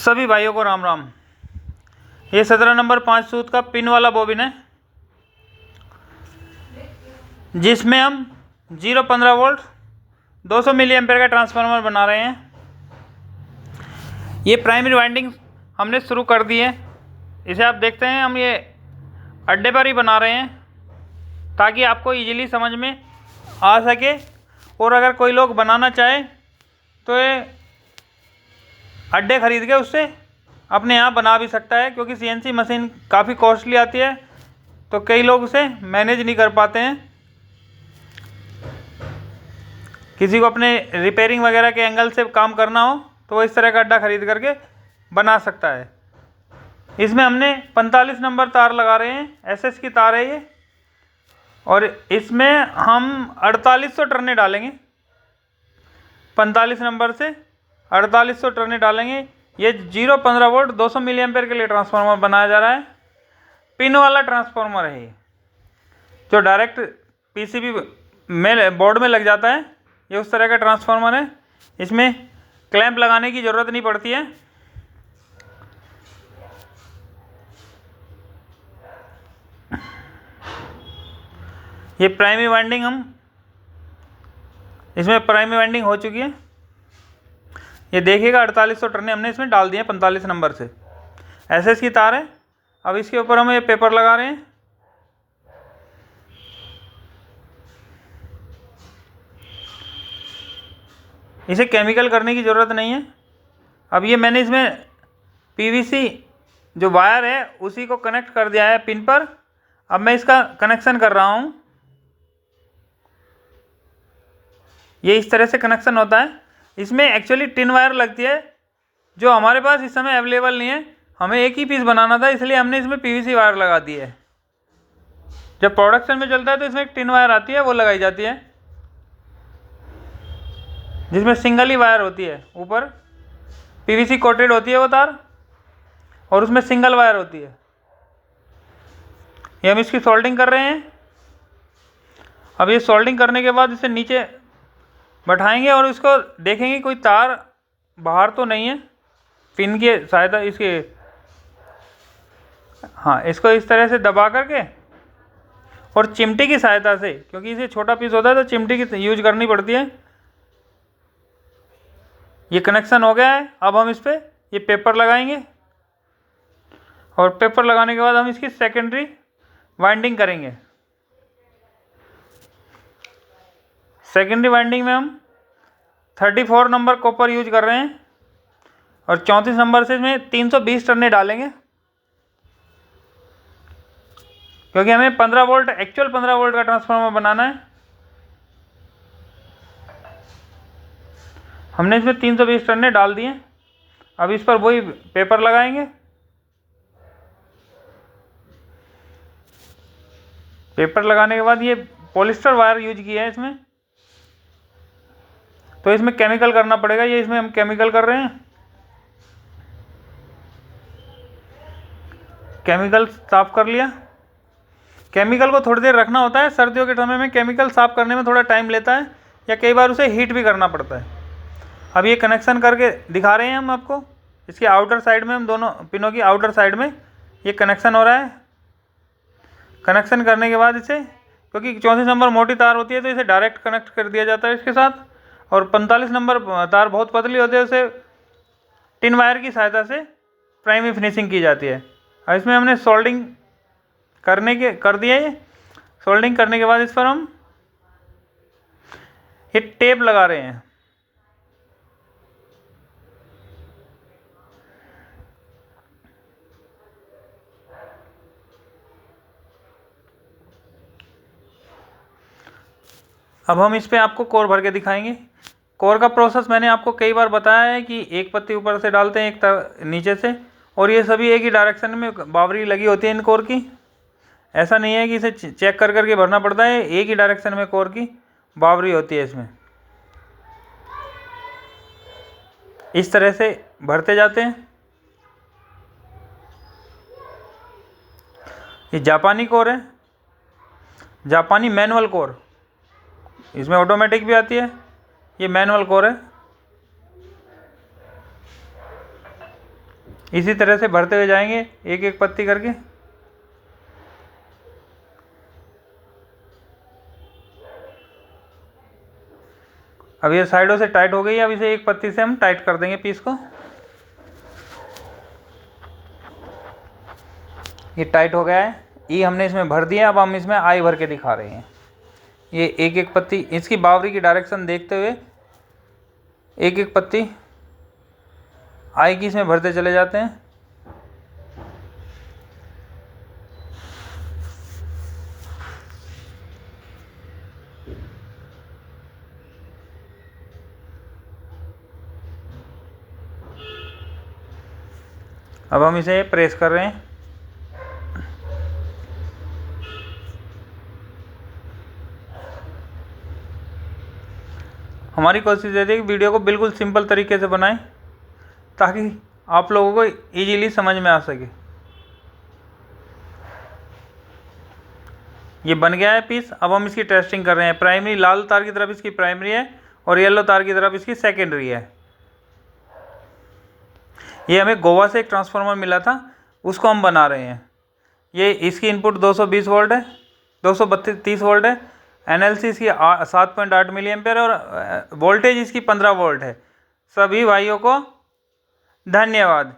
सभी भाइयों को राम राम। ये 17 नंबर 5 सूत का पिन वाला बोबिन है, जिसमें हम 0-15 वोल्ट 200 मिली एम्पेयर का ट्रांसफार्मर बना रहे हैं। ये प्राइमरी वाइंडिंग हमने शुरू कर दी है। इसे आप देखते हैं, हम ये अड्डे पर ही बना रहे हैं ताकि आपको इजीली समझ में आ सके। और अगर कोई लोग बनाना चाहे तो ये अड्डे ख़रीद के उससे अपने यहाँ बना भी सकता है, क्योंकि CNC मशीन काफ़ी कॉस्टली आती है तो कई लोग उसे मैनेज नहीं कर पाते हैं। किसी को अपने रिपेयरिंग वगैरह के एंगल से काम करना हो तो वो इस तरह का अड्डा ख़रीद करके बना सकता है। इसमें हमने 45 नंबर तार लगा रहे हैं, SS की तार है ये, और इसमें हम 4800 टर्ने डालेंगे। 45 नंबर से 4800 टर्ने डालेंगे। ये 0-15 वोल्ट 200 मिली एम्पेयर के लिए ट्रांसफार्मर बनाया जा रहा है। पिन वाला ट्रांसफार्मर है ये, जो डायरेक्ट PCB में बोर्ड में लग जाता है। ये उस तरह का ट्रांसफार्मर है। इसमें क्लैंप लगाने की ज़रूरत नहीं पड़ती है। ये प्राइमरी वाइंडिंग इसमें प्राइमरी वाइंडिंग हो चुकी है। ये देखिएगा 4800 टर्ने हमने इसमें डाल दिए 45 नंबर से। SS की तार है। अब इसके ऊपर हम ये पेपर लगा रहे हैं। इसे केमिकल करने की ज़रूरत नहीं है। अब ये मैंने इसमें PVC जो वायर है उसी को कनेक्ट कर दिया है पिन पर। अब मैं इसका कनेक्शन कर रहा हूँ। ये इस तरह से कनेक्शन होता है। इसमें एक्चुअली टिन वायर लगती है, जो हमारे पास इस समय अवेलेबल नहीं है। हमें एक ही पीस बनाना था, इसलिए हमने इसमें PVC वायर लगा दी है। जब प्रोडक्शन में चलता है तो इसमें एक टिन वायर आती है, वो लगाई जाती है, जिसमें सिंगल ही वायर होती है। ऊपर PVC कोटेड होती है वो तार, और उसमें सिंगल वायर होती है। ये हम इसकी सोल्डिंग कर रहे हैं। अब ये सोल्डिंग करने के बाद इसे नीचे बैठाएंगे और इसको देखेंगे कोई तार बाहर तो नहीं है। पिन की सहायता इसके, हाँ, इसको इस तरह से दबा करके और चिमटी की सहायता से, क्योंकि इसे छोटा पीस होता है तो चिमटी की यूज करनी पड़ती है। ये कनेक्शन हो गया है। अब हम इस पर ये पेपर लगाएंगे, और पेपर लगाने के बाद हम इसकी सेकेंडरी वाइंडिंग करेंगे। सेकेंडरी वाइंडिंग में हम 34 नंबर कॉपर यूज कर रहे हैं, और 34 नंबर से इसमें 320 टर्ने डालेंगे, क्योंकि हमें 15 वोल्ट एक्चुअल 15 वोल्ट का ट्रांसफार्मर बनाना है। हमने इसमें 320 टर्ने डाल दिए। अब इस पर वही पेपर लगाएंगे। पेपर लगाने के बाद ये पॉलिस्टर वायर यूज किया है इसमें, तो इसमें केमिकल करना पड़ेगा। ये इसमें हम केमिकल कर रहे हैं। केमिकल साफ कर लिया। केमिकल को थोड़ी देर रखना होता है। सर्दियों के समय में केमिकल साफ करने में थोड़ा टाइम लेता है, या कई बार उसे हीट भी करना पड़ता है। अब ये कनेक्शन करके दिखा रहे हैं हम आपको। इसके आउटर साइड में, हम दोनों पिनों की आउटर साइड में ये कनेक्शन हो रहा है। कनेक्शन करने के बाद इसे, क्योंकि 34 नंबर मोटी तार होती है तो इसे डायरेक्ट कनेक्ट कर दिया जाता है इसके साथ, और 45 नंबर तार बहुत पतली होती है, उसे टिन वायर की सहायता से प्राइमरी फिनिशिंग की जाती है। अब इसमें हमने सोल्डिंग कर दिया है। सोल्डिंग करने के बाद इस पर हम ये टेप लगा रहे हैं। अब हम इस पे आपको कोर भर के दिखाएंगे। कोर का प्रोसेस मैंने आपको कई बार बताया है कि एक पत्ती ऊपर से डालते हैं, एक नीचे से, और ये सभी एक ही डायरेक्शन में बावरी लगी होती है इन कोर की। ऐसा नहीं है कि इसे चेक कर करके भरना पड़ता है। एक ही डायरेक्शन में कोर की बावरी होती है इसमें। इस तरह से भरते जाते हैं। ये जापानी कोर है, जापानी मैनुअल कोर। इसमें ऑटोमेटिक भी आती है, ये मैनुअल कोर है। इसी तरह से भरते हुए जाएंगे एक एक पत्ती करके। अब ये साइडों से टाइट हो गई है, अब इसे एक पत्ती से हम टाइट कर देंगे पीस को। ये टाइट हो गया है, ई हमने इसमें भर दिया। अब हम इसमें आई भर के दिखा रहे हैं। ये एक एक पत्ती इसकी बावरी की डायरेक्शन देखते हुए एक एक पत्ती आई की इसमें भरते चले जाते हैं। अब हम इसे प्रेस कर रहे हैं। हमारी कोशिश रहती है कि वीडियो को बिल्कुल सिंपल तरीके से बनाएं ताकि आप लोगों को इजीली समझ में आ सके। ये बन गया है पीस। अब हम इसकी टेस्टिंग कर रहे हैं। प्राइमरी लाल तार की तरफ इसकी प्राइमरी है और येलो तार की तरफ इसकी सेकेंडरी है। ये हमें गोवा से एक ट्रांसफार्मर मिला था, उसको हम बना रहे हैं। ये इसकी इनपुट 220 वोल्ट है, 230 वोल्ट है। एनएलसी इसकी 7.8 मिली एम्पेयर और वोल्टेज इसकी 15 वोल्ट है। सभी भाइयों को धन्यवाद।